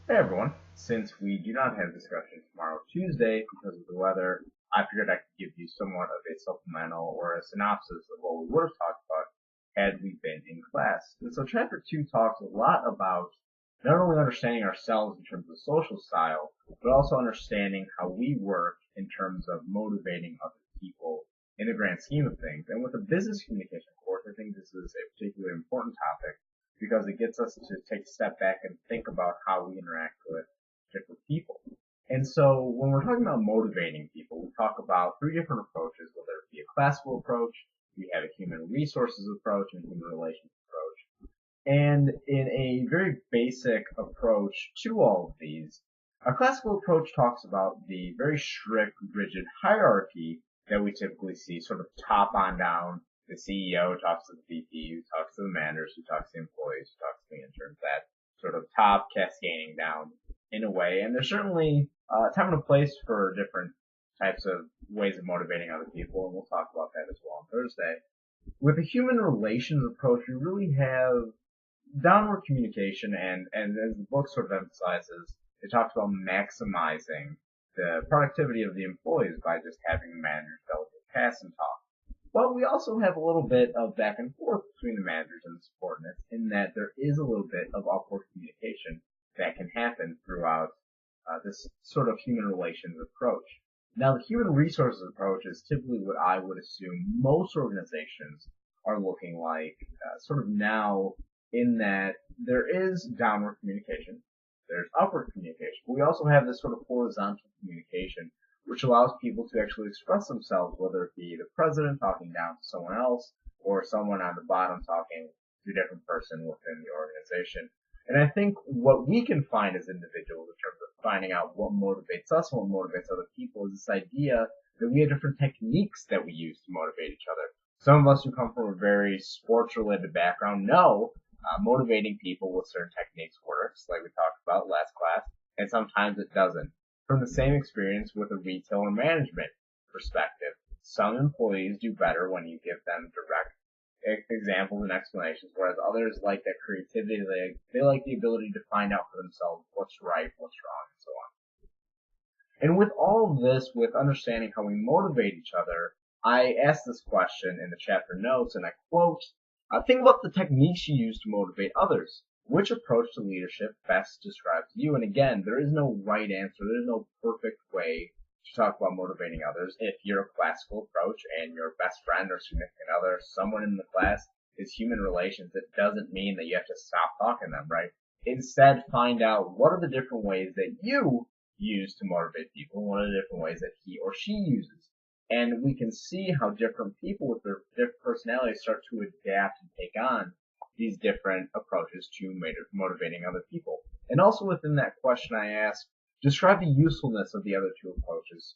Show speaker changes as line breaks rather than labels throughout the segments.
Hey everyone, since we do not have discussion tomorrow, Tuesday, because of the weather, I figured I could give you somewhat of a supplemental or a synopsis of what we would have talked about had we been in class. And so chapter 2 talks a lot about not only understanding ourselves in terms of social style, but also understanding how we work in terms of motivating other people in the grand scheme of things. And with a business communication course, I think this is a particularly important topic because it gets us to take a step back and think about how we interact with different people. And so when we're talking about motivating people, we talk about three different approaches, whether it be a classical approach, we have a human resources approach, and a human relations approach. And in a very basic approach to all of these, a classical approach talks about the very strict, rigid hierarchy that we typically see sort of top on down. The CEO talks to the VP, who talks to the managers, who talks to the employees, who talks to the interns, that sort of top cascading down in a way. And there's certainly a time and a place for different types of ways of motivating other people, and we'll talk about that as well on Thursday. With the human relations approach, we really have downward communication, and as the book sort of emphasizes, it talks about maximizing the productivity of the employees by just having the managers delegate tasks and talk. But we also have a little bit of back and forth between the managers and the subordinates in that there is a little bit of upward communication that can happen throughout this sort of human relations approach. Now, the human resources approach is typically what I would assume most organizations are looking like sort of now, in that there is downward communication, there's upward communication, but we also have this sort of horizontal communication which allows people to actually express themselves, whether it be the president talking down to someone else or someone on the bottom talking to a different person within the organization. And I think what we can find as individuals in terms of finding out what motivates us and what motivates other people is this idea that we have different techniques that we use to motivate each other. Some of us who come from a very sports related background know motivating people with certain techniques works, like we talked about last class, and sometimes it doesn't. From the same experience with a retail or management perspective, some employees do better when you give them direct examples and explanations, whereas others like that creativity. They like the ability to find out for themselves what's right, what's wrong, and so on. And with all of this, with understanding how we motivate each other, I asked this question in the chapter notes, and I quote, think about the techniques you use to motivate others. Which approach to leadership best describes you? And again, there is no right answer. There is no perfect way to talk about motivating others. If you're a classical approach and your best friend or significant other, someone in the class, is human relations, it doesn't mean that you have to stop talking to them, right? Instead, find out what are the different ways that you use to motivate people, what are the different ways that he or she uses. And we can see how different people with their different personalities start to adapt and take on these different approaches to motivating other people. And also within that question I asked, describe the usefulness of the other two approaches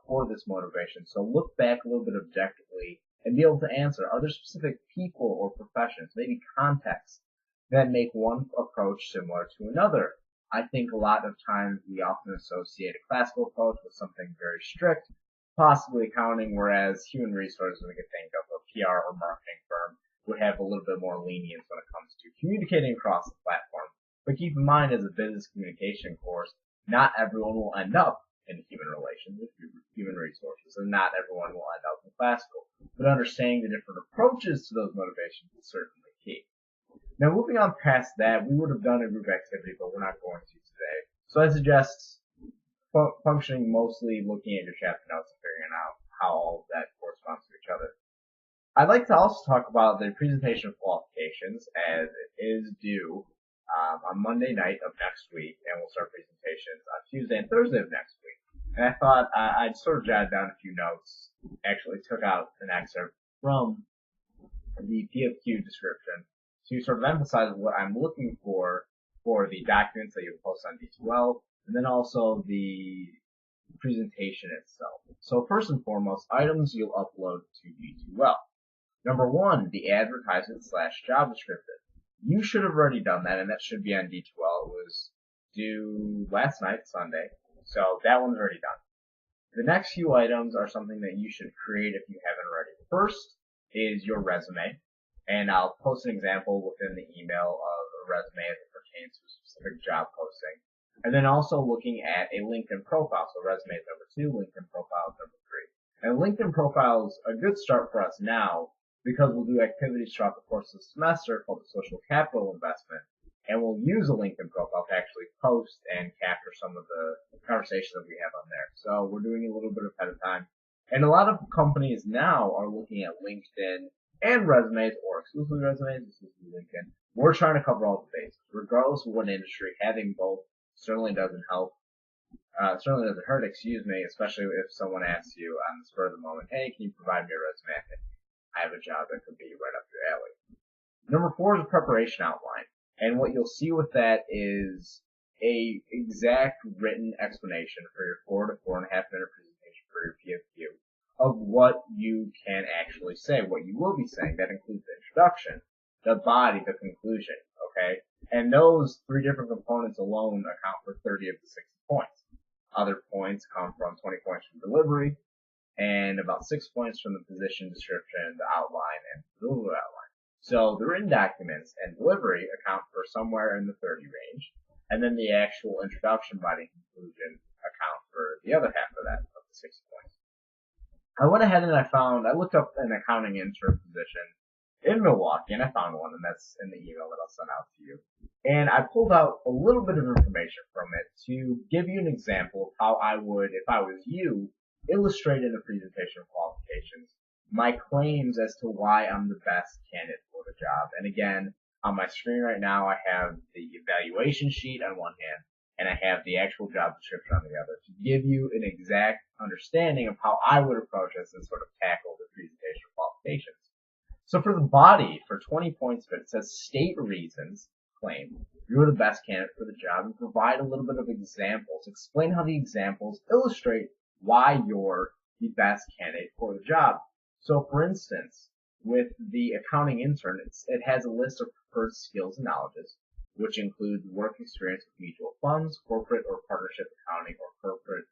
for this motivation. So look back a little bit objectively and be able to answer, are there specific people or professions, maybe contexts, that make one approach similar to another? I think a lot of times we often associate a classical approach with something very strict, possibly accounting, whereas human resources, we could think of a PR or marketing firm, would have a little bit more lenience when it comes to communicating across the platform. But keep in mind, as a business communication course, not everyone will end up in human relations with human resources, and not everyone will end up in classical. But understanding the different approaches to those motivations is certainly key. Now, moving on past that, we would have done a group activity, but we're not going to today. So I suggest functioning mostly looking at your chapter notes and figuring out how all of that corresponds to each other. I'd like to also talk about the presentation of qualifications, as it is due on Monday night of next week, and we'll start presentations on Tuesday and Thursday of next week. And I thought I'd sort of jotted down a few notes, actually took out an excerpt from the PFQ description to sort of emphasize what I'm looking for the documents that you'll post on D2L, and then also the presentation itself. So first and foremost, items you'll upload to D2L. Number one, the advertisement / job description. You should have already done that, and that should be on D2L. It was due last night, Sunday, so that one's already done. The next few items are something that you should create if you haven't already. First is your resume, and I'll post an example within the email of a resume as it pertains to a specific job posting. And then also looking at a LinkedIn profile. So resume is number 2, LinkedIn profile is number 3. And LinkedIn profile is a good start for us now because we'll do activities throughout the course of the semester called the social capital investment. And we'll use a LinkedIn profile to actually post and capture some of the conversations that we have on there. So we're doing a little bit ahead of time. And a lot of companies now are looking at LinkedIn and resumes, or exclusively resumes, exclusively LinkedIn. We're trying to cover all the bases. Regardless of what industry, having both certainly doesn't help. Certainly doesn't hurt, especially if someone asks you on the spur of the moment, hey, can you provide me a resume? I have a job that could be right up your alley. Number 4 is a preparation outline. And what you'll see with that is a exact written explanation for your 4 to 4.5 minute presentation for your PFQ of what you can actually say, what you will be saying. That includes the introduction, the body, the conclusion, okay? And those 3 different components alone account for 30 of the 60 points. Other points come from 20 points from delivery, and about 6 points from the position description, the outline, and the delivery outline. So the written documents and delivery account for somewhere in the 30 range, and then the actual introduction, body, and conclusion account for the other half of that, of the 60 points. I went ahead and I looked up an accounting intern position in Milwaukee, and I found one, and that's in the email that I'll send out to you. And I pulled out a little bit of information from it to give you an example of how I would, if I was you, illustrate in a presentation qualifications my claims as to why I'm the best candidate for the job. And again, on my screen right now, I have the evaluation sheet on one hand, and I have the actual job description on the other to give you an exact understanding of how I would approach this and sort of tackle the presentation qualifications. So for the body, for 20 points of it, it says state reasons, claim, you're the best candidate for the job, and provide a little bit of examples. Explain how the examples illustrate why you're the best candidate for the job. So for instance, with the accounting intern, it has a list of preferred skills and knowledges, which includes work experience with mutual funds, corporate or partnership accounting, or corporate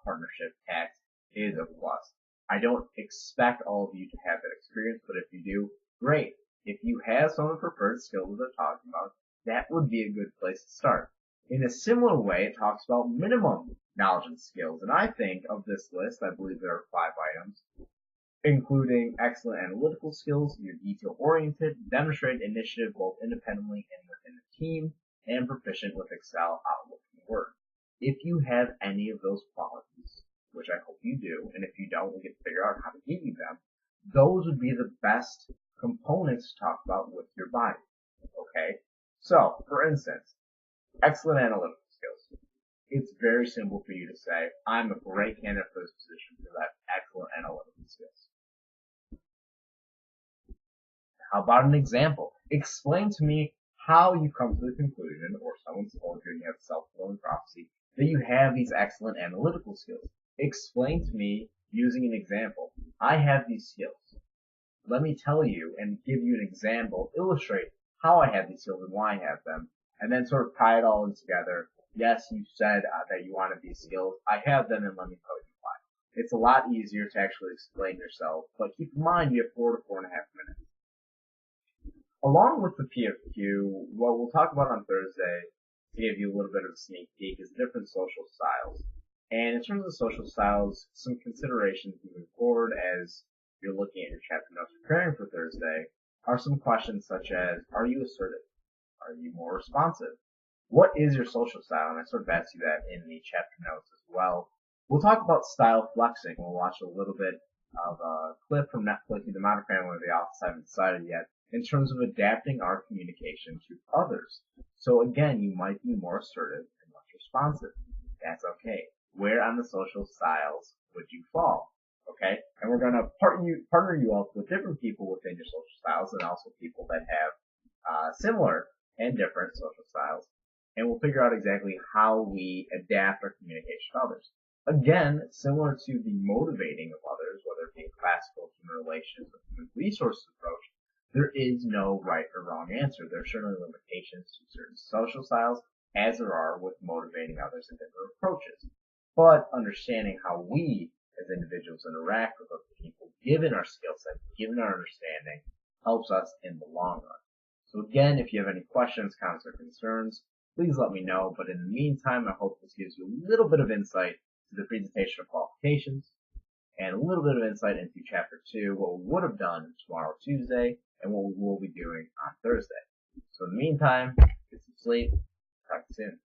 partnership tax is a plus. I don't expect all of you to have that experience, but if you do, great. If you have some of the preferred skills that they're talking about, that would be a good place to start. In a similar way, it talks about minimum knowledge and skills, and I think of this list, I believe there are 5 items, including excellent analytical skills, you're detail-oriented, demonstrate initiative both independently and within the team, and proficient with Excel, Outlook, and Word. If you have any of those qualities, which I hope you do, and if you don't, we'll get to figure out how to give you them, those would be the best components to talk about with your body, okay? So, for instance, excellent analytical skills. It's very simple for you to say, I'm a great candidate for this position because I have excellent analytical skills. How about an example? Explain to me how you come to the conclusion, or someone's told you and you have self-fulfilling prophecy, that you have these excellent analytical skills. Explain to me using an example. I have these skills. Let me tell you and give you an example, illustrate how I have these skills and why I have them, and then sort of tie it all in together. Yes, you said that you wanted these skills. I have them, and let me tell you why. It's a lot easier to actually explain yourself, but keep in mind you have 4 to 4.5 minutes. Along with the PFQ, what we'll talk about on Thursday, to give you a little bit of a sneak peek, is different social styles. And in terms of social styles, some considerations moving forward as you're looking at your chapter notes preparing for Thursday are some questions such as, are you assertive? Are you more responsive? What is your social style? And I sort of asked you that in the chapter notes as well. We'll talk about style flexing. We'll watch a little bit of a clip from Netflix, The Modern Family, The Office, I haven't decided yet, in terms of adapting our communication to others. So again, you might be more assertive and less responsive. That's okay. Where on the social styles would you fall? Okay? And we're going to partner you up with different people within your social styles and also people that have similar and different social styles. And we'll figure out exactly how we adapt our communication to others. Again, similar to the motivating of others, whether it be a classical human relations or human resources approach, there is no right or wrong answer. There are certainly limitations to certain social styles, as there are with motivating others in different approaches. But understanding how we, as individuals, interact with other people, given our skill set, given our understanding, helps us in the long run. So again, if you have any questions, comments, or concerns, please let me know. But in the meantime, I hope this gives you a little bit of insight to the presentation of qualifications and a little bit of insight into Chapter 2, what we would have done tomorrow, Tuesday, and what we will be doing on Thursday. So in the meantime, get some sleep. Talk to you soon.